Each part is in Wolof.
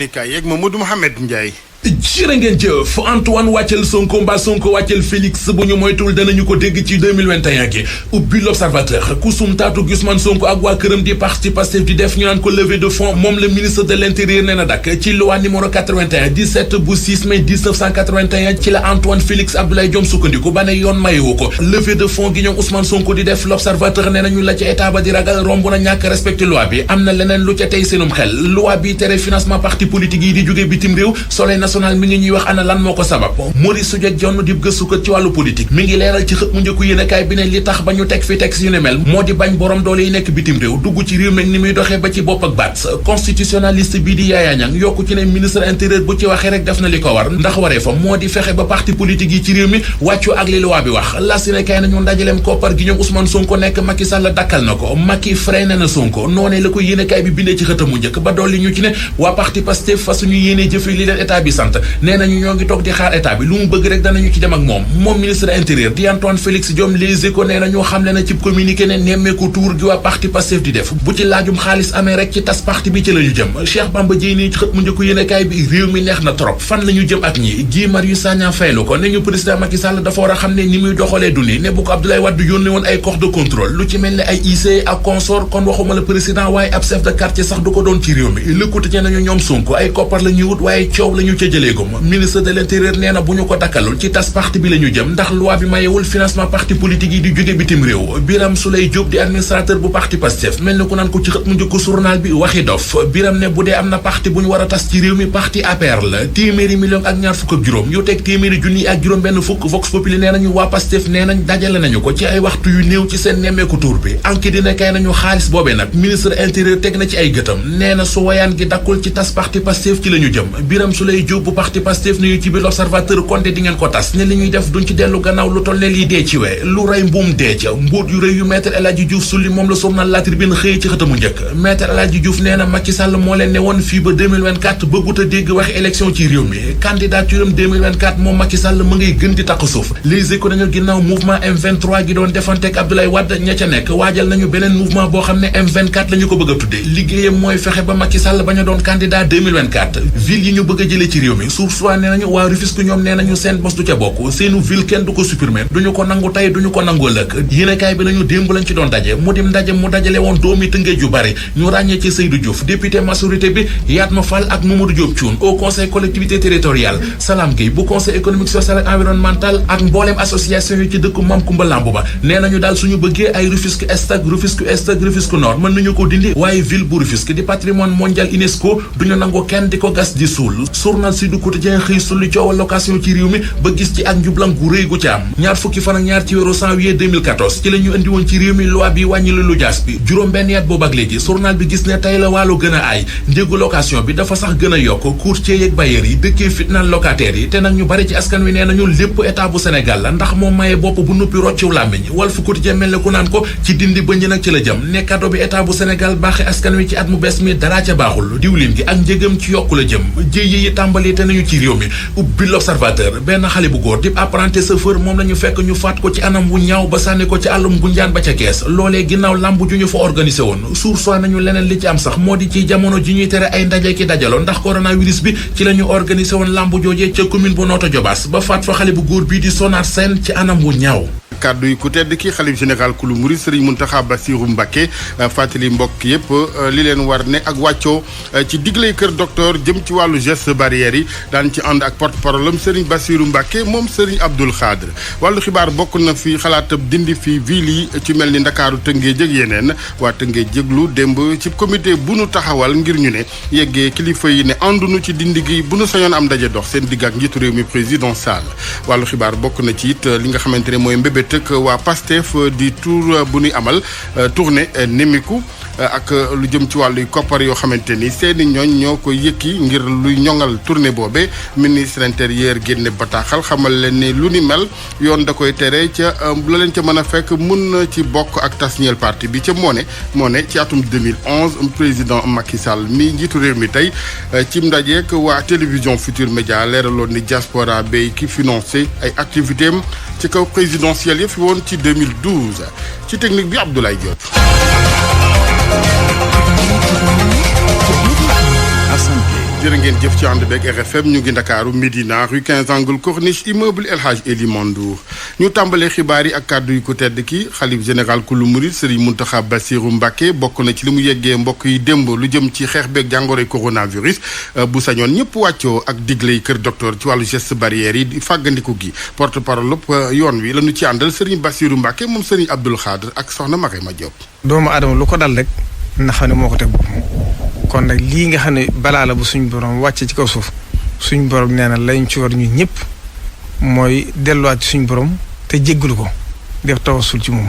kay yeeg Mamadou Mouhamed Ndiaye. jërë ngeen jëf Antoine wàccal Sonko mbaa Sonko wàccal Félix bu ñu moytul danañu ko dégg ci 2021 gi ubbi l'Observateur kusum taatu Ousmane Sonko ak waa këram di parti Pastef di def ñu naan ko levée de fonds moom le ministre de l'intérieur nee na dakk ci loi numéro 81 17 bu 6 mai 1981 ci la Antoine Félix Abdoulaye Diome sukkandiku ba ne yoon mayewu ko levée de fonds gi ñoom Ousmane Sonko di def l'Observateur nee nañu la ca état ba di ragal romb na ñàkk respecté loi bi am na leneen lu ca tey seenum xel loi bi tere financement parti politique yi di jóge bitim réew national mi ngi ñuy wax ana lan moo ko sabab Maurice Soudieck Dione di gëstukat ci wàllu politique mi ngi leeral ci xët mu njëkku yéenekaay bi ne li tax ba ñu teg fi texte yu ne mel moo di bañ borom doole yi nekk bitim réew dugg ci réew mi ni muy doxee ba ci bopp ak baat constitutionnaliste bii di Yaya Niang yokku ci ne ministre intérieur bu ci waxee rek def na li ko war ndax waree fa moo di fexe ba parti politique yi ci réew mi wàccu ak li loi bi wax la Sénégal nañu ndajaleem koppar gi ñoom Ousmane Sonko nekk Macky Sall dakkal na ko Macky freiné na Sonko noonee la ko yéenekaay bi bindee ci xët mu njëkk ba dolli ñu ci ne waa parti Pastef fa suñu yéenee jëfe li leen état bi sant nee nañu ñoo ngi toog di xaar état bi lu mu bëgg rek danañu ci dem ak moom ministre intérieur di Antoine Félix Diome Les Échos nee nañu xamle na ci communiqué ne nemmeeku tour gi waa parti Pastef di def bu ci laajum xaalis amee rek ci tas parti bi ci la ñu jëm Cheikh Bamba Dièye nii ci xët mu njëkku yéenekaay bi réew mi neex na trop fan la ñu jëm ak ñi Guy Marius Sagna faylu ko ne ñu président Macky Sall dafa war a xam ne ni muy doxalee du ni ne bu ko Abdoulaye Wade yónni woon ay corps de contrôle lu ci mel ne ay IC ak consort kon waxuma la président waaye ab chef de quartier sax du ko doon ci réew mi lëkkute nañu ñoom Sonko ay koppar la ñuy wut waaye coow la ñu ca jëleegum ministre de l'intérieur nee na bu ñu ko dakkalul ci tas parti bi la ñu jëm ndax loi bi mayewul financement parti politique yi di jóge bitim réew Biram Souleye Diop di administrateur bu parti Pastef mel ni ku naan ko ci xët mu njëkk journal bi waxi dof Biram ne bu dee am na parti bu ñu war a tas ci réew mi parti APR la téeméeri million ak ñaar fukk ak juróom yu teg téeméeri junni ak juróom benn fukk Vox Populi nee nañu waa Pastef nee nañ dajale nañu ko ci ay waxtu yu néew ci seen nemmeeku tuur bi enquête dina kay nañu xaalis boobee nag ministre intérieur teg na ci ay gëtam nee na su wayaan gi dakkul ci tas parti Pastef ci la ñu jëm Biram Souleye Diop bu parti Pastef nañu ci biir l'Observateur konte di ngeen ko tas ne li ñuy def duñ ci dellu gannaaw lu toll ne lii dee ci wee lu rey mbuum dee ca mbóot yu rëy yu maître El Hadji Diouf sulli moom la journal La Tribune xëyee ci xëtamu njëkk maître El Hadji Diouf nee na Macky Sall moo leen ne woon fii ba 2024 bëggut a dégg waxi élection ci réew mi candidature am 2024 moom Macky Sall ma ngay gën di takk suuf Les Échos nañu ginnaaw mouvement M23 gi doon defanteek Abdoulaye Wade ña ca nekk waajal nañu beneen mouvement boo xam ne M24 la ñu ko bëgg a tuddee liggéeyam mooy fexe ba Macky Sall bañ a doon candidat 2024 ville yi ñu bëgg a jëlee ci réew mi Source A nee nañu waa Rufisque ñoom nee nañu seen bos du ca bokk seenu ville kenn du ko supprimer duñu ko nangu tey duñu ko nangu ëllëg yéenekaay bi nañu démb lañ ci doon daje mu dim ndaje mu dajale woon doomi Tëngéej yu bari ñu ràññee ci Seydou Diouf député majorité bi Yatma Fall ak Mamadou Diop Thioune au conseil collectivité territoriale Salam Gueye bu conseil économique social et environnemental ak mbooleem association yi ci dëkku Mam Kumba Lambu ba nee nañu daal suñu bëggee ay Rufisque Est ak Rufisque Est ak Rufisque Nord mën nañu ko dindi waaye ville bu Rufisque di patrimoine mondial UNESCO duñu nangu kenn di ko gas di suul journal Sud Quotidien xëy sulli coowal location ci réew mi ba gis ci ak njublan gu rëy gu ci am ñaar fukki fan ak ñaar ci weeru janvier 2014 ci la ñu indi woon ci réew mi loi bi wàññi lu jaas bi juróom benn at boobu ak léegi journal bi gis ne tey la wàllu gën a aay njëgu location bi dafa sax gën a yokk courtier yeeg bailleurs yi dëkkee fitnaan locataires yi te nag ñu bari ci askan wi nee nañu lépp état bu Sénégal la ndax moom maye bopp bu nuppi rocciw làmmiñ Walf Quotidien mel ne ku naan ko ci dindi bëñ nag ci la jëm ne cadeau bi état bu Sénégal baaxe askan wi ci at mu bees mi dara ca baaxul diwlin gi ak njëgam ci yokku la jëm jéye yi tàmbali te nañu ci réew mi ubbi l'Observateur benn xale bu góor di apprenti chauffeur moom la ñu fekk ñu faat ko ci anam wu ñaaw ba sànni ko ci àllum gunjaan ba ca kees loolee ginnaaw lamb ju ñu fa organisé woon Source A nañu leneen li ci am sax moo di ci jamono ji ñuy tere ay ndaje ki dajaloo ndax coronavirus bi ci la ñu organisé woon lamb joojee ca commune bu Notto Diobass ba faat fa xale bu góor bii di Sonar Sène ci anam wu ñaaw kàddu yi ku tedd ki xalif général kulu murid Serigne Mountakha Bassirou Mbacké fàttali mbokk yëpp li leen war ne ak wàccoo ci digley kër docteur jëm ci wàllu geste barrières yi daan ci ànd ak porte-parole am Serigne Bassirou Mbacké moom Serigne Abdoul Khadre wàllu xibaar bokk na fi xalaatab dindi fi ville yi ci mel ni Ndakaaru Tëngéej ak yeneen waa Tëngéej jéglu démb ci comité bu nu taxawal ngir ñu ne yeggee kilifa yi ne àndunu ci dindi gi bu nu sañoon am daje dox seen digg ak njiitu réew mi président Sall wàllu xibaar bokk na ci it li nga xamante ne mooy mbébét tëkk waa Pastef di tour bu ñuy amal tournée nemiku ak lu jëm ci wàllu koppar yoo xamante ni seeni ñooñ ñoo ko yëkki ngir luy ñoŋal tournée boobe ministre intérieur génne bataaxal xamal leen ni lu ni mel yoon da koy tere ca la leen ca mën a fekk mun na ci bokk ak tasniel parti bi ca moo ne ci atum 2011 président Macky Sall mi njiitu réew mi tey ci ndajeek waa télévision Futur Média leeraloon ni diaspora bay ki financé ay activités am ci kaw présidentielle yi fi woon ci 2012 ci technique bi Abdoulaye Diop. Assane jërë ngeen jëf ci ànd beeg RFM ñu ngi Ndakaaru Médina rue 15 angle Corniche immeuble El Hadj Eli Mandour ñu tàmbalee xibaar yi ak kàddu yu ko tedd ki xalif général kulu murid Serigne Mountakha Bassirou Mbacké bokk na ci li mu yeggee mbokk yi démb lu jëm ci xeex beeg jàngoroy coronavirus bu sañoon ñëpp wàccoo ak digle yi kër docteur ci wàllu geste barrière yi di fàggandiku gi porte parole yoon wi la ñu ci àndal Serigne Bassirou Mbacké moom Serigne Abdoul Khadr ak soxna Mariama Diop. doomu aadama lu ko dal rek na xam ne moo ko teg boppam kon nag lii nga xam ne balaa la bu suñ borom wàcce ci kaw suuf suñ borom nee na lañ ci war ñun ñëpp mooy delluwaat ci suñ borom te jéggalu ko def tawassul ci moom.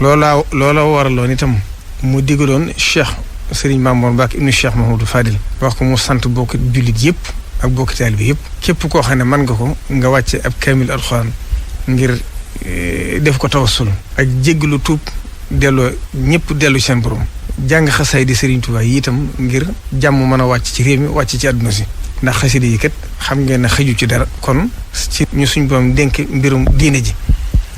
loola waraloon itam mu digaloon Cheikh Serigne Mamour Mbacké ibnu Cheikh Mahamadou Fadil wax ko mu sant bokk jullit yëpp ak bokk taalibe bi yëpp. képp koo xam ne mën nga ko nga wàcce ab kaamil alxuraan ngir def ko tawassul ak jéggalu tuub delloo ñëpp dellu seen borom. jàng xasaay di Serigne Touba yi itam ngir jàmm mën a wàcc ci réew mi wàcc ci àdduna si ndax xasida yi kat xam ngeen ne xëju ci dara kon ci ñu suñ borom dénk mbirum diine ji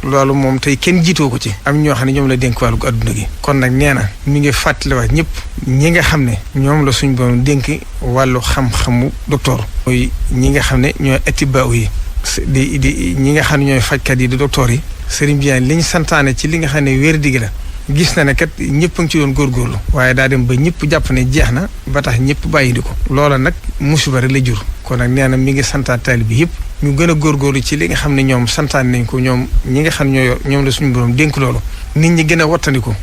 loolu moom tey kenn jiitoo ko ci am ñoo xam ne ñoom la dénk wàllu àdduna gi kon nag nee na mi ngi fàttaliwaat ñëpp ñi nga xam ne ñoom la suñ borom dénk wàllu xam-xamu docteur mooy ñi nga xam ne ñooy atibaaw yi di ñi nga xam ne ñooy fajkat yi di docteur yi Serigne bi li ñu santaane ci li nga xam ne wér digi la gis na ne kat ñëpp a ngi ci doon góorgóorlu waaye daa dem ba ñëpp jàpp ne jeex na ba tax ñëpp bàyyi di ko loola nag musiba rek la jur kon nag nee na mi ngi santaat taalibe bi yëpp ñu gën a góorgóorlu ci li nga xam ne ñoom santaan nañ ko ñoom ñi nga xam ne ñoom la suñu borom dénk loolu nit ñi gën a wattandiku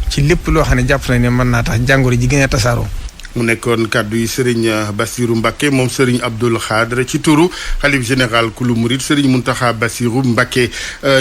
ci lépp loo xam ne jàpp nañ ne mën naa tax jàngoro ji gën a tasaaroo. mu nekkoon kàddu yi Serigne Bassirou Mbacké moom Serigne Abdoul Khadr ci turu xalif général kulu murid Serigne Mountakha Bassirou Mbacké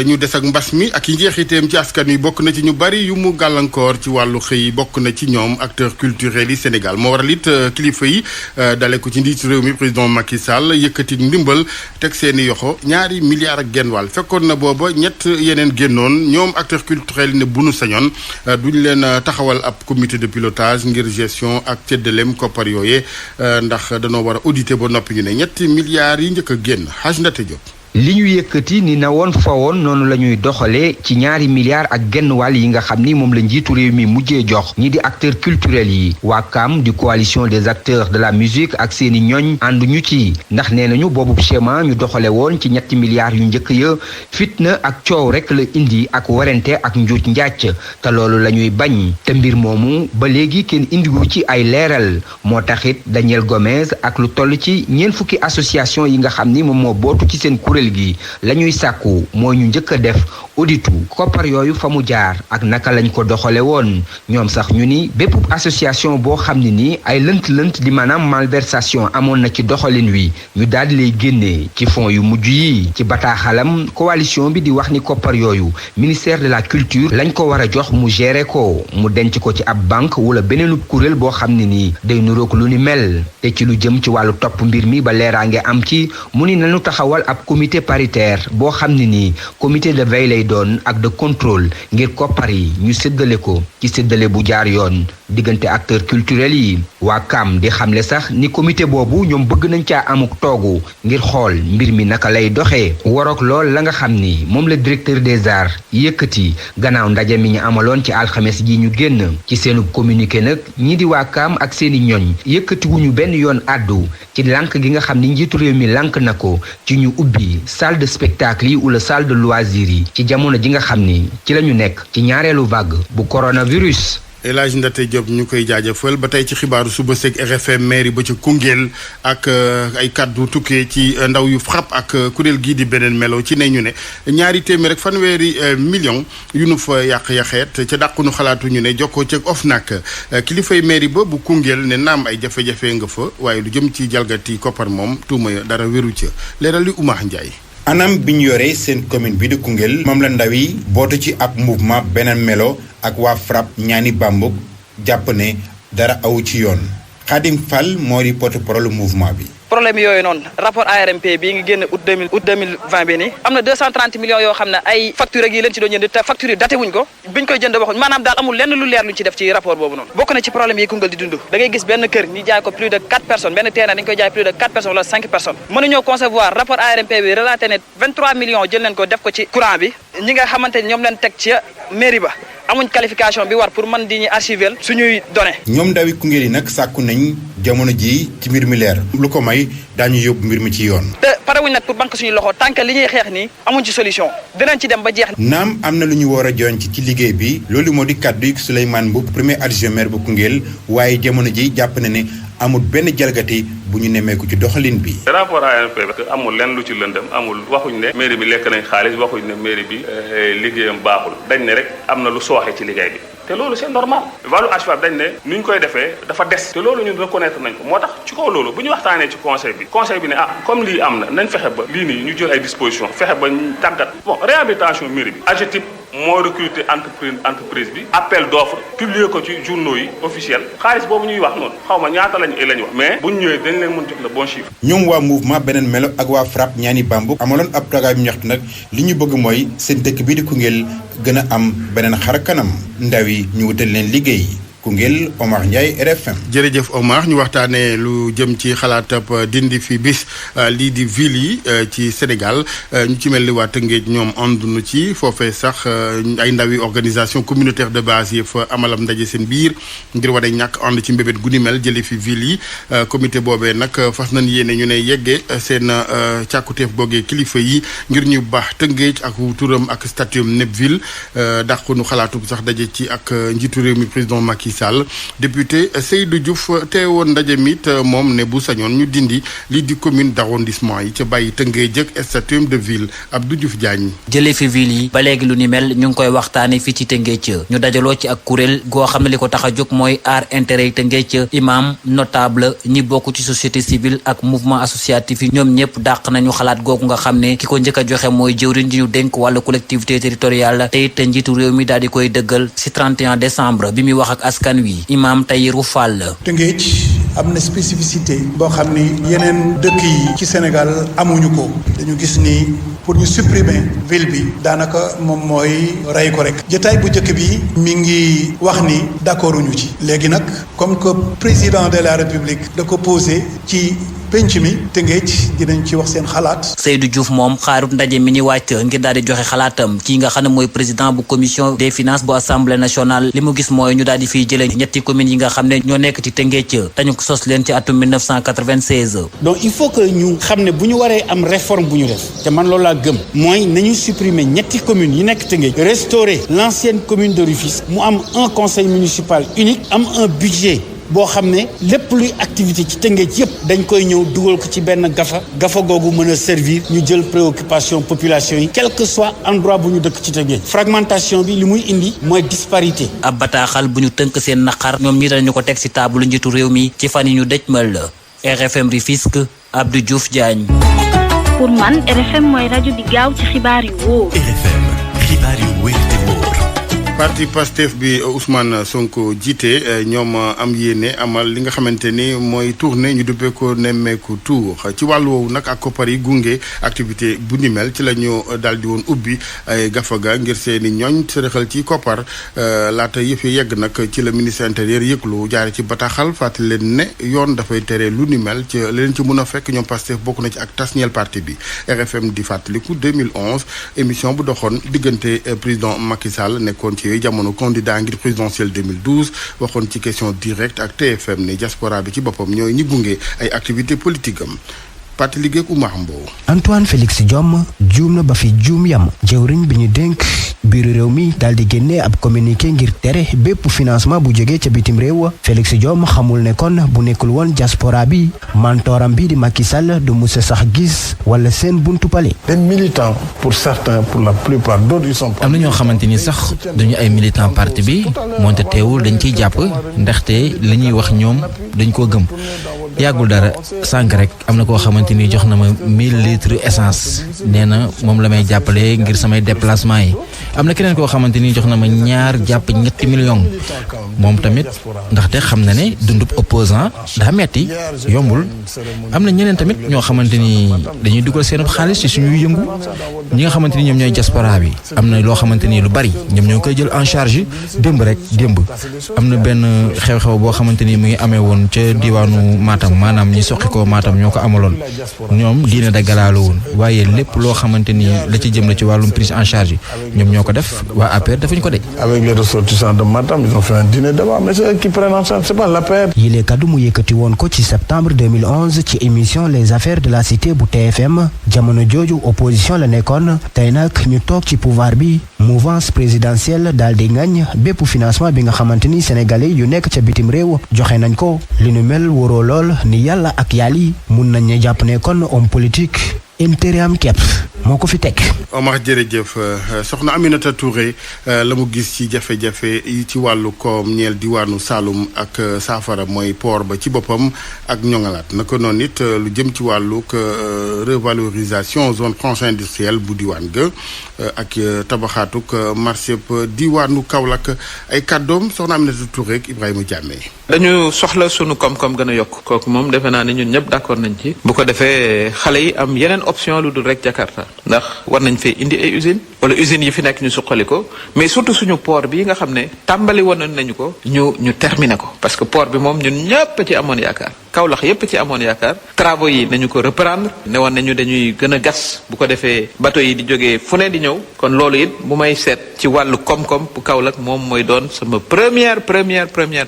ñu des ak mbas mi ak yi njeexiteem ci askan wi bokk na ci ñu bari yu mu gàllankoor ci wàllu xëy bokk na ci ñoom acteurs culturels yi Sénégal moo waral it kilifa yi dale ko ci njiitu réew mi président Macky Sall yëkkati ndimbal teg seeni yoxo 2 milliards ak genn wàll fekkoon na booba ñett yeneen génnoon ñoom acteurs culturels yi ne bu nu sañoon duñ leen taxawal ab comité de pilotage ngir gestion ak delem koppar yooyee ndax danoo war a auditer ba noppi ñu ne 3 milliards yi njëkk a génn Haj Ndate Diop. li ñu yëkkati ni na woon fa woon noonu la ñuy doxalee ci 2 milliards ak genn wàll yi nga xam ni moom la njiitu réew mi mujjee jox ñi di acteurs culturels yi waa CAM di coalition des acteurs de la musique ak seeni ñoñ ànduñu ci ndax nee nañu boobu schéma ñu doxale woon ci 3 milliards yu njëkk ya fitna ak coow rek la indi ak warante ak njuuj njàcc te loolu la ñuy bañ te mbir moomu ba léegi kenn indiwu ci ay leeral moo taxit Daniel Gomez ak lu toll ci 4 fukki association yi nga xam ni moom moo bootu ci seen kuréel gi la ñuy sàkku mooy ñu njëkk a def auditu koppar yooyu fa mu jaar ak naka lañ ko doxale woon ñoom sax ñu ni bépp association boo xam ne ni ay lënt-lënt di maanaam malversation amoon na ci doxalin wi ñu daal di lay génnee ci fonds yu mujj yi ci bataaxalam coalition bi di wax ni koppar yooyu ministère de la culture lañ ko war a jox mu gérer ko mu denc ko ci ab banque wala beneenub kuréel boo xam ne nii day nurook lu ni mel te ci lu jëm ci wàllu topp mbir mi ba leeraange am ci mu ni nañu taxawal ab comité paritaire boo xam ne nii comité de veille lay doon ak de contrôle ngir koppar yi ñu séddale ko ci séddale bu jaar yoon diggante acteurs culturels yi waa CAM di xamle sax ni comité boobu ñoom bëgg nañ caa amuk toogu ngir xool mbir mi naka lay doxee waroog lool la nga xam ni moom la directeur des arts yëkkati gannaaw ndaje mi ñu amaloon ci alxames ji ñu génn ci seenu communiqué nag ñi di waa CAM ak seeni ñoñ yëkkati wuñu benn yoon àddu ci lànk gi nga xam ni njiitu réew mi lànk na ko ci ñu ubbi salle de spectacle yi wala salle de loisir yi ci jamono ji nga xam ni ci la ñu nekk ci ñaareelu vague bu coronavirus. El Hadj Ndate Diop ñu koy jaajëfal ba tey ci xibaaru suba seeg RFM mairie ba ca Koungheul ak ay kaddu tukkee ci ndaw yu FRAPP ak kuréel gii di beneen melo ci ne ñu ne 200 rek fanweeri million yu nu fa yàq-yaxeet ca dàqunu xalaatu ñu ne jokkoo ceeg OFNAC kilifay mairie ba bu Koungheul ne naam ay jafe-jafe nga fa waaye lu jëm ci jalgati koppar moom tuuma dara wéru ca leeral li Oumar Ndiaye. anam bi ñu yoree seen commune bi di Koungheul moom la ndaw yi bootu ci ab mouvement beneen melo ak waa FRAPP ñaani bambuk jàpp ne dara awu ci yoon Khadim Fall moo di porte-parole mouvement bi. problème yooyu noonu rapport ARMP bii ngi génn août 2020 bi nii am na 230 millions yoo xam ne ay facture yi leen ci doon jënd te facture yi daté wuñ ko biñ koy jënd waxuñ maanaam daal amul lenn lu leer luñ ci def ci rapport boobu noonu bokk na ci problème yi Koungheul di dund da ngay gis benn kër ñu jaay ko plus de 4 personnes benn terrain dañ koy jaay plus de 4 personnes wala 5 personnes mënuñoo concevoir rapport ARMP bi relaté ne 23 millions jël nañ ko def ko ci courant bi ñi nga xamante ni ñoom leen teg ci mairie ba amuñ qualification bi war pour mën di ñu archiver suñuy données. ñoom ndawi Koungheul yi nag sàkku nañ jamono ji ci mbir mi leer lu ko may daañu yóbbu mbir mi ci yoon. te parewuñ nag pour banque suñuy loxo tant que li ñuy xeex nii amuñ ci solution dinañ ci dem ba jeex. naam am na lu ñu war a joñ ci liggéey bi loolu moo di kàddu yi Souleymane Mboup premier adjoint maire bu Koungheul waaye jamono ji jàpp na ne amul benn jalgati bu ñu nemmeeku ci doxalin bi. rapport ANP parce que amul lenn lu ci lëndëm amul waxuñ ne mairie bi lekk nañ xaalis waxuñ ne mairie bi liggéeyam baaxul dañ ne rek am na lu sooxe ci liggéey bi te loolu c'est normal wàllu HVAC dañ ne ni ñu koy defee dafa des te loolu ñun reconnaître nañ ko moo tax ci kaw loolu bu ñu waxtaanee ci conseil bi ne comme lii am na nañ fexe ba lii nii ñu jël ay dispositions fexe ba ñu tàggat bon réhabilitation mairie bi AGETIP moo recruter entreprise bi appel d'offre publier ko ci journaux yi officiel xaalis boobu ñuy wax noonu xaw ma ñaata lañ wax mais buñ ñëwee dañ leen mën jox le bon chiffre. ñoom waa mouvement beneen melo ak waa FRAPP ñaani Bambuk amaloon ab toogaay bu ñaxtu nag li ñu bëgg mooy seen dëkk bii di Koungheul gën a am beneen xar kanam ndaw yi ñu wutal leen liggéey. Koungheul Omar Ndiaye RFM. jërëjëf Omar ñu waxtaanee lu jëm ci xalaatab dindi fi bis lii di ville yi ci Sénégal ñu ci mel ni waa Tëngéej ñoom ànduñu ci foofee sax ay ndawi organisation communautaire de base yi fa amalam ndaje seen biir ngir wane ñàkk ànd ci mbébét gu ni mel jëlee fi ville yi comité boobee nag fas nañ yéene ñu ne yeggee seen càkkuteef googee kilifa yi ngir ñu baax Tëngéej ak turam ak statut nepp ville dàqu nu xalaatub sax daje ci ak njiitu réew mi président Macky Sall député Seydou Diouf teewoon ndaje mit moom ne bu sañoon ñu dindi lii di commune d'arrondissement yi ca bàyyi Tëngéej ak statut de ville Abdou Diouf Diagne. jëlee fi ville yi ba léegi lu ni mel ñu ngi koy waxtaanee fii ci Tëngéej ñu dajaloo ci ak kuréel goo xam ne li ko tax a jóg mooy aar intérêt yi Tëngéej imam notable ñi bokk ci société civile ak mouvement associatif yi ñoom ñëpp dàq nañu xalaat googu nga xam ne ki ko njëkk a joxe mooy jëwriñ ji ñu dénk wàllu collectivité territoriale te it njiitu réew mi daal di koy dëggal ci 31 décembre bi muy wax ak askan wi Imam Tahirou Fall. Tëngéej am na spécificité boo xam ni yeneen dëkk yi ci Sénégal amuñu ko dañu gis ni pour ñu supprimer ville bi daanaka moom mooy rey ko rek jotaay bu njëkk bi mi ngi wax ni d'accorduñu ci léegi nag comme que président de la République da ko posé ci penc mi Tëngéej dinañ ci wax seen xalaat. Seydou Diouf moom xaarut ndaje mi ni wàcc ngir daal di joxe xalaatam kii nga xam ne mooy président bu commission des finances bu assemblée nationale li mu gis mooy ñu daal di fiy jëlee ñetti communes yi nga xam ne ñoo nekk ci Tëngéej dañu ko sos leen ci atum 1996. donc il faut que ñu xam ne bu ñu waree am réforme bu ñu def te man loolu laa gëm mooy nañu supprimer ñetti communes yi nekk Tëngéej restaurer l'ancienne commune de Rufisque mu am un conseil municipal unique am un budget boo xam ne lépp luy activité ci Tëngéej yëpp dañ koy ñëw dugal ko ci benn gafa googu mën a servir ñu jël préoccupation population yi quel que soit endroit bu ñu dëkk ci Tëngéej fragmentation bi li muy indi mooy disparité. ab bataaxal bu ñu tënk seen naqar ñoom ñi dañu ko teg ci taabalu njiitu réew mi ci fan yi ñu dëjmal la RFM Rufisque Abdou Diouf Diagne. pour man RFM mooy rajo bi gaaw ci xibaar yu wóor. RFM xibaar yu wóor te wóor. parti Pastef bi Ousmane Sonko jiite ñoom am yéene amal li nga xamante ni mooy tournée ñu duppee ko nemmeeku tour ci wàllu woowu nag ak koppar yi gunge activité bu ni mel ci la ñu daal di woon ubbi ay gafaga ngir seeni ñooñ sërëxal ci koppar laata yëf yi yegg nag ci la ministre intérieur yëglu jaare ci bataaxal fàttali leen ne yoon dafay tere lu ni mel ci leen ci mën a fekk ñoom Pastef bokk na ci ak tas ñeel parti bi RFM di fàttaliku 2011 émission bu doxoon diggante président Macky Sall nekkoon ci yooyu jamono candidat ngir présidentielle 2012 waxoon ci question directe ak TFM ne diaspora bi ci boppam ñooy ñi gunge ay activité politique am parti liggéey ak Oumar Mbow. Antoine Félix Diome juum na ba fi juum yam jëwriñ bi ñu dénk biiru réew mi daal di génne ab communiqué ngir tere bépp financement bu jógee ca bitim réew Félix Diome xamul ne kon bu nekkul woon diaspora bi mentoram bi di Macky Sall du musa sax gis wala seen buntu pale. des militants pour certains pour la plupart d'autres ils sont. am na ñoo xamante ni sax dañu ay militants parti bi moonte teewul dañ ciy jàpp ndaxte li ñuy wax ñoom dañ koo gëm yàggul dara sànq rek am na koo xamante ni jox na ma 1000 litres essence nee na moom la may jàppale ngir samay déplacement yi am na keneen koo xamante ni jox na ma 2 jàpp 3 millions moom tamit ndaxte xam na ne dundub opposant daa metti yombul. am na ñeneen tamit ñoo xamante ni dañuy dugal seen xaalis ci suñuy yëngu ñi nga xamante ni ñoom ñooy diaspora bi am na loo xamante ni lu bari ñoom ñoo koy jël en charge démb am na benn xew-xew boo xamante ni mu ngi amee woon ca diwaanu Matam maanaam ñi soqi ko Matam ñoo ko amaloon ñoom diine da galaalu woon waaye lépp loo xamante ni la ci jëm la ci wàllum prise en charge ñoom ñoo ko def waa APR defuñu ko de. Avec les ressortissants de Matam ils ont fait un dîner d'abord mais c'est eux qui prennent en charge c'est pas l'APR. yile kaddu mu yëkkati woon ko ci septembre 2011 ci émission les affaires de la cité bu TFM jamono jooju opposition la nekkoon tey nag ñu toog ci pouvoir bi mouvance présidentielle daal di ngañ bépp financement bi nga xamante ni sénégalais yu nekk ca bitim réew joxe nañ ko li nu mel wóoroo lool ni yàlla ak yàlla yi mun nañ ne jàpp ne kon homme politique intérêt am képp moo ko fi teg. Omar jërëjëf soxna Aminata Touré la mu gis ci jafe-jafe yi ci wàllu koom ñeel diwaanu Saloum ak saafara mooy port ba ci boppam ak ñoŋalaat naka noonu it lu jëm ci wàllug revalorisation zone franche industrielle bu diwaan ga ak tabaxaatuk marché diwaanu Kaolack ay kàddoom soxna Aminata Touré ak Ibrahima Diamé. dañu soxla sunu koom-koom gën a yokk kooku moom defe naa ne ñun ñëpp d'accord nañ ci bu ko defee xale yi am yeneen option lu dul rek Jakarta ndax war nañ fee indi ay usines wala usines yi fi nekk ñu suqali ko mais surtout suñu port bi nga xam ne tàmbali woon nañu ko ñu terminer ko parce que port bi moom ñun ñëpp ci amoon yaakaar Kaolack yëpp ci amoon yaakaar travaux yi nañu ko reprendre ne woon nañu dañuy gën a gas bu ko defee bateau yi di jógee fu ne di ñëw kon loolu it bu may seet ci wàllu koom-koom bu Kaolack moom mooy doon sama première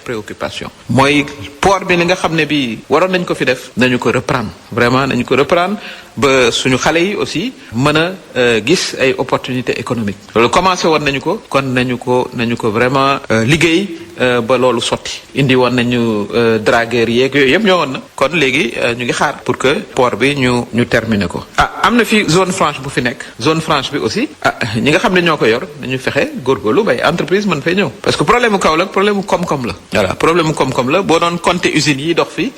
préoccupation mooy port bi li nga xam ne bi waroon nañ ko fi def nañu ko reprendre vraiment nañu ko reprendre ba suñu xale yi aussi mën a gis ay opportunités économiques loolu commencé woon nañu ko kon nañu ko vraiment liggéey ba loolu sotti indi woon nañu dragueur yeeg yooyu yëpp ñëwoon na kon léegi ñu ngi xaar pour que port bi ñu terminer ko am na fi zone franche bu fi nekk zone franche bi aussi ñi nga xam ne ñoo ko yor nañu fexe góorgóorlu bay entreprise mën fay ñëw parce que problème mu Kaolack problème mu koom-koom la voilà problème mu koom-koom la boo doon compter usines yi dox fi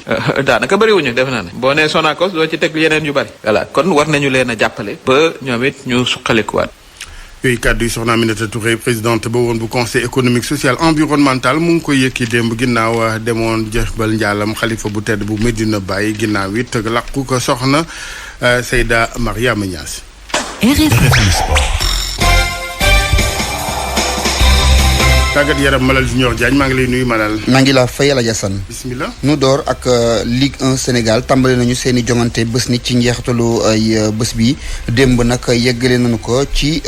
daanaka bëriwuñu defe naa ne boo nee Sonacos doo ci teg yeneen yu bëri voilà kon war nañu leen a jàppale ba ñoom it ñu suqalikuwaat. yooyu kàddu yi soxna Aminata Touré présidente ba woon bu conseil économique social environnemental mu ngi koy yëkki démb ginnaaw demoon jëbal njaalam xalifa bu tedd bu Medina Baye ginnaaw it làqu ko soxna Seyda Mariama Niass. tàggat yaram Malal Junior Diagne maa ngi lay nuyu Malal. maa ngi la fay Alaji Assane. bismillah. nu door ak Ligue 1 Sénégal tàmbale nañu seen i jongante bés ni ci njeexitalu ay bés bi démb nag yeggale nañu ko ci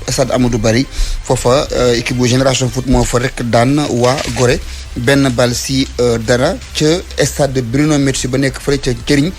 stade Amadou Barry foofa équipe bu Génération Foot moo fa rek daan waa Gorée benn bal si dara ca stade Bruno Metsu ba nekk fële ca Jëriñ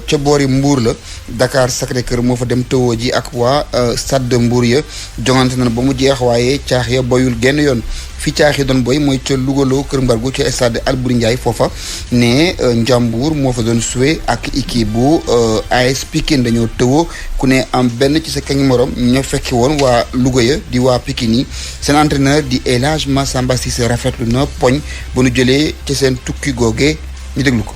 ca boori Mbour la Dakar Sacré-Cœur moo fa dem tëwoo ji ak waa stade de Mbour ya jongante na ba mu jeex waaye caax ya boyul genn yoon fi caax yi doon boy mooy ca Lougaloo Kër Mbargu ca stade Albouri Ndiaye foofa ne Njàmbur moo fa doon suwe ak équipe bu AS Pikine dañoo tëwoo ku ne am benn ci sa kañ morom ñoo fekki woon waa Louga ya di waa Pikine yi seen entraîneur di El Hadj Massamba Cissé rafetlu na poñ ba nu jëlee ci seen tukki googe ñu déglu ko.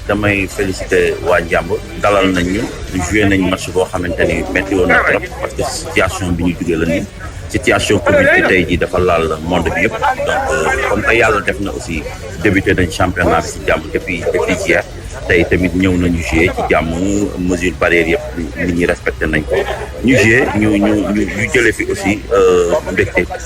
damay féliciter waa Njàmbur dalal nañ ñu joué nañ match boo xamante ni métti woon na trop parce que situation bi ñu jugee la nii situation Covid bi tey jii dafa laal monde bi yëpp donc comme que yàlla def na aussi débuté nañ championnat bi si jàmm depuis hier tey tamit ñëw nañu joué ci jàmm mesure barrière yëpp nit ñi respecté nañ ko ñu joué ñu jëlee fi aussi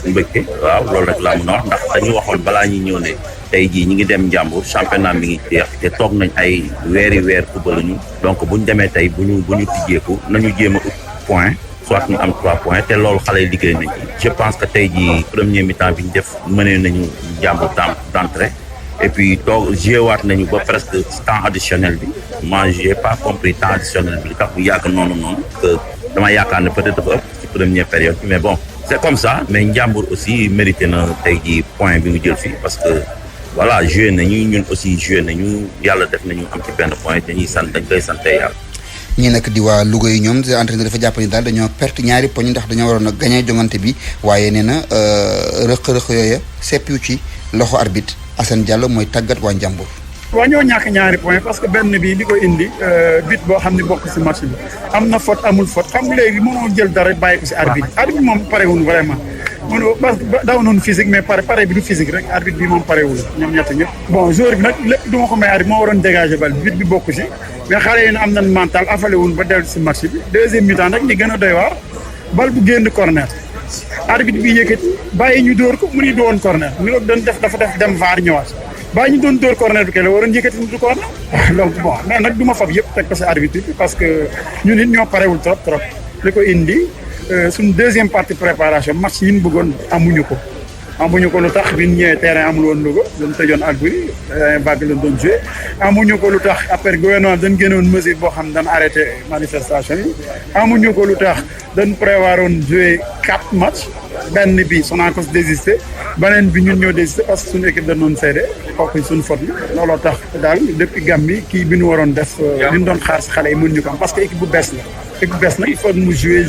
mbégte waaw loolu rek laa mën a wax ndax dañu waxoon balaa ñuy ñëw ne tey jii ñi ngi dem Njàmbur championnat mi ngi jeex te toog nañ ay weer kubaluñu donc bu ñu demee tey bu ñu tijjeeku nañu jéem a ut point soit ñu am 3 points te loolu xale yi liggéey nañ je pense que tey jii premier mi-temps bi ñu def mënee nañu Njàmbur d'entrée et puis toog joué waat nañu ba presque temps additionnel bi moi j'ai pas compris temps additionnel bi li tax bu yàgg noonu que dama yaakaar ne peut-être dafa ëpp ci première période bi mais bon c'est comme ça mais Njàmbur aussi mérité na tey jii point bi mu jël fii parce que voilà joué nañu ñun aussi joué nañu yàlla def nañu am ci benn point dañ koy sante yàlla. ñi nag di waa Louga yi ñoom entraîneur dafa jàpp ni daal dañoo perte ñaari poñ ndax dañoo waroon a gagné jongante bi waaye nee na rëq-rëq yooya seppiwu ci loxo arbitre Assane Diallo mooy tàggat waa Njàmbur. waa ñoo ñàkk ñaari point parce que benn bi li ko indi but boo xam ne bokk si match bi am na faute amul faute xam nga léegi mënoo jël dara bàyyi ko si arbitre. arbitre moom parewul vraiment mënoo parce que daaw noonu physique mais pare bi du physique rek arbitre bi moom parewul ñoom ñett ñëpp. bon joueur bi nag lépp du ma ko may arbitre moo waroon dégager bal but bi bokk si mais xale yi am nañ mental affalé wuñ ba dellu si match bi deuxième mi-temps nag ñi gën a doy waar bal bu génn corner arbitre bi yëkkati bàyyi ñu dóor ko mu ni doon corner mi doon dafa def dem VAR ñëwaat. bàyyi ñu doon dóor corner bi kay la waroon yëkkati du corner donc bon mais nag du ma fab yëpp teg ko si arbitre bi parce que ñu nit ñoo parewul trop li ko indi suñu deuxième partie préparation match yi ñu bëggoon amuñu ko lu tax bi ñu ñëwee terrain amul woon Louga dañ tëjoon Albury vague lañ doon joué amuñu ko lu tax après gouvernement dañ génnoon mesure boo xam ne dañ arrêté manifestation yi amuñu ko lu tax dañ prévoir woon joué 4 matchs benn bi Sonacos désisté beneen bi ñun ñoo désisté parce que suñu équipe dañ doon seede kooku suñu faute bi looloo tax daal depuis Gambie kii bi ñu waroon def li ñu doon xaar si xale yi mën ñu ko am parce que équipe bu bees la équipe bu bees nag il faut mu jouer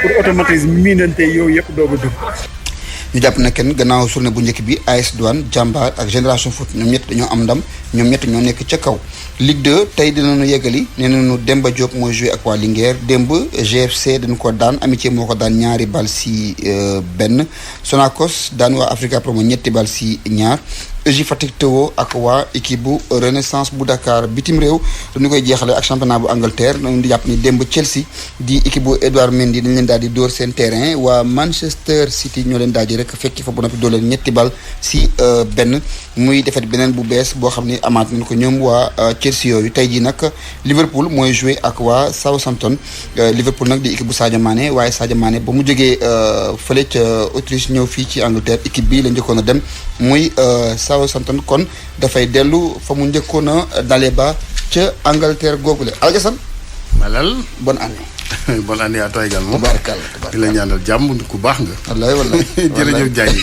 pour automatisme miinante yooyu yëpp doog a dugg. ñu jàpp na kenn gannaaw journée bu njëkk bi AS Douane Jàmbaar ak Génération Foot ñoom ñett dañoo am ndam ñoom ñett ñoo nekk ca kaw. Ligue 2 tey dinañu yeggali nee nañu Demba Diop mooy joué ak waa Linguère démb GFC dañu ko daan Amitié moo ko daan 2 bal si 1 Sonacos daan waa Africa Promo 3 bal si 2 EJ Fatick Tewo ak waa équipe bu Renaissance bu Dakar bitim réew dañu koy jeexale ak championnat bu Angleterre dañu di jàpp ni démb Chelsea di équipe bu Edouard Mendy dañ leen daal di dóor seen terrain waa Manchester City ñoo leen daal di rek fekki fa bu noppi dóor leen 3 bal si 1 muy defet beneen bu bees boo xam ne amaat nañu ko ñoom waa Chelsea yooyu tey jii nag Liverpool mooy joué ak waa Southampton Liverpool nag di équipe bu Sadio Mané waaye Sadio Mané ba mu jógee fële ca Autriche ñëw fii ci Angleterre équipe bi la njëkkoon a dem muy Southampton kon dafay dellu fa mu njëkkoon a dalee ba ca Angleterre googule Aljasan malal bonne année. bonne année à toi également. Tubaarkalla di la ñaanal jàmm ku baax nga. wallaay jërëjëf Diagne.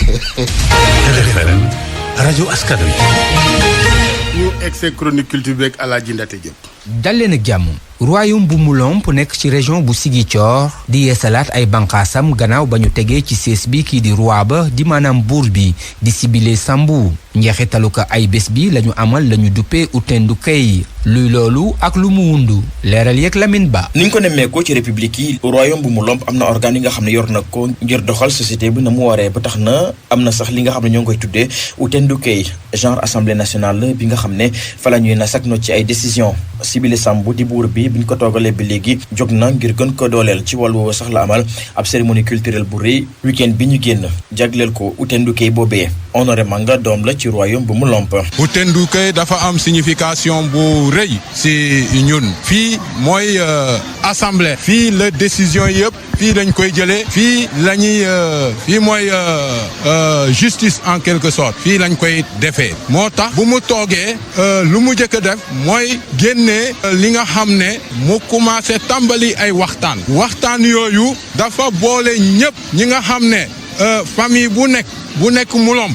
RFM rajo askan wi. ñu egg chronique culture beeg Alaaji Ndate Diop. dal leen ak jàmm. royaume bu Moulomp nekk ci région bu Ziguinchor di yeesalaat ay banqaasam gannaaw ba ñu tegee ci sées bi kii di roi ba di maanaam buur bi di Sibile Sambou njeexitalu ko ay bés bi lañu amal lañu duppee Utendu Kay luy loolu ak lu mu wundu leeral yeeg Lamine Ba. ni ñu ko nemmeekoo ci république yi royaume bu Moulomp am na organe yi nga xam ne yor na ko ngir doxal société bi na mu waree ba tax na am na sax li nga xam ne ñoo ngi koy tuddee Utendu Kay genre assemblée nationale bi nga xam ne fa la ñuy nasak no ci ay décision Sibile Sambou di buur bi biñ ko toogalee bi léegi jóg na ngir gën ko dooleel ci wàllu woowu sax la amal ab cérémonie culturelle bu rëy week-end bi ñu génn jagleel ko Utendu Kay boobee Honoré Manga doom la ci royaume bu Moulomp. Utendu Kay dafa am signification bu rëy si ñun fii mooy assemblée fii la décision yëpp fii lañ koy jëlee fii la ñuy fii mooy justice en quelque sorte fii lañ koy defee moo tax bu mu toogee lu mu njëkk a def mooy génnee li nga xam ne mu commencé tàmbali ay waxtaan yooyu dafa boole ñëpp ñi nga xam ne famille bu nekk Moulomp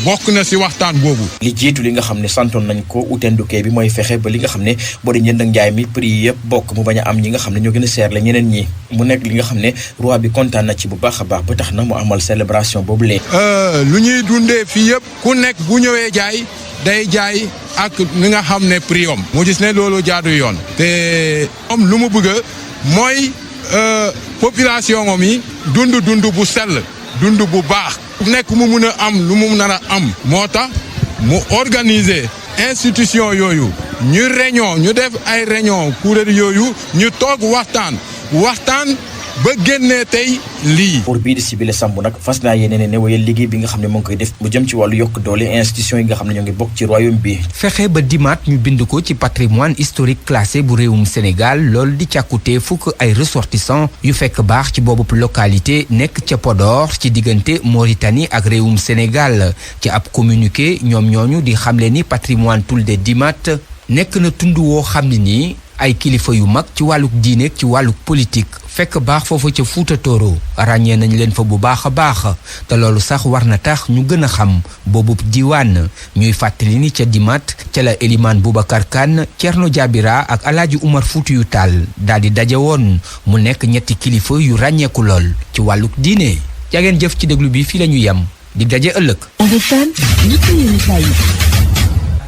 bokk na ci waxtaan boobu. li jiitu li nga xam ne santoon nañ ko Utendu Kay bi mooy fexe ba li nga xam ne boo di njënd ak njaay mi prix yëpp bokk mu bañ a am ñi nga xam ne ñoo gën a seer la ñeneen ñi mu nekk li nga xam ne roi bi kontaan na ci bu baax a baax ba tax na mu amal célébration boobu lee lu ñuy dundee fii yëpp ku nekk bu ñëwee jaay day jaay ak li nga xam ne prix am mu gis ne loolu jaadu yoon te am lu mu bëgg mooy population moom yi dund bu sell dund bu baax nekk mu mun a am lu mu nar a am moo tax mu organiser institution yooyu ñu def ay réunion kuréel yooyu ñu toog waxtaan ba génnee tey lii. pour bii di Sibile Sambou nag fas naa yéene ne wéyal liggéey bi nga xam ne moo ngi koy def mu jëm ci wàllu yokk doole institution yi nga xam ne ñoo ngi bokk ci royaume bi. fexe ba dimaat ñu bind ko ci patrimoine historique classé bu réewum Sénégal loolu di càkkute fukk ay ressortissants yu fekk baax ci boobu localité nekk ca Podor ci diggante Mauritanie ak réewum Sénégal ci ab communiqué ñoom ñooñu di xamle ni patrimoine Toulde Dimat nekk na tund woo xam ne nii ay kilifa yu mag ci wàlluk diine ci wàlluk politique fekk baax foofa ca Fuuta Tooro ràññee nañ leen fa bu baax a baax te loolu sax war na tax ñu gën a xam boobu diwaan ñuy fàttali ni ca Dimat ca la Elimaan Boubacar Kane Cerno Jaabira ak Alaaji Umar Fuutiyu Taal daal di daje woon mu nekk ñetti kilifa yu ràññeeku lool ci wàlluk diine jageen jëf ci déglu bi fii la ñu yem di daje ëllëg.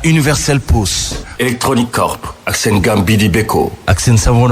Universal Pousse. Electronic Corp ak seen gamme bii di Beko. ak seen savon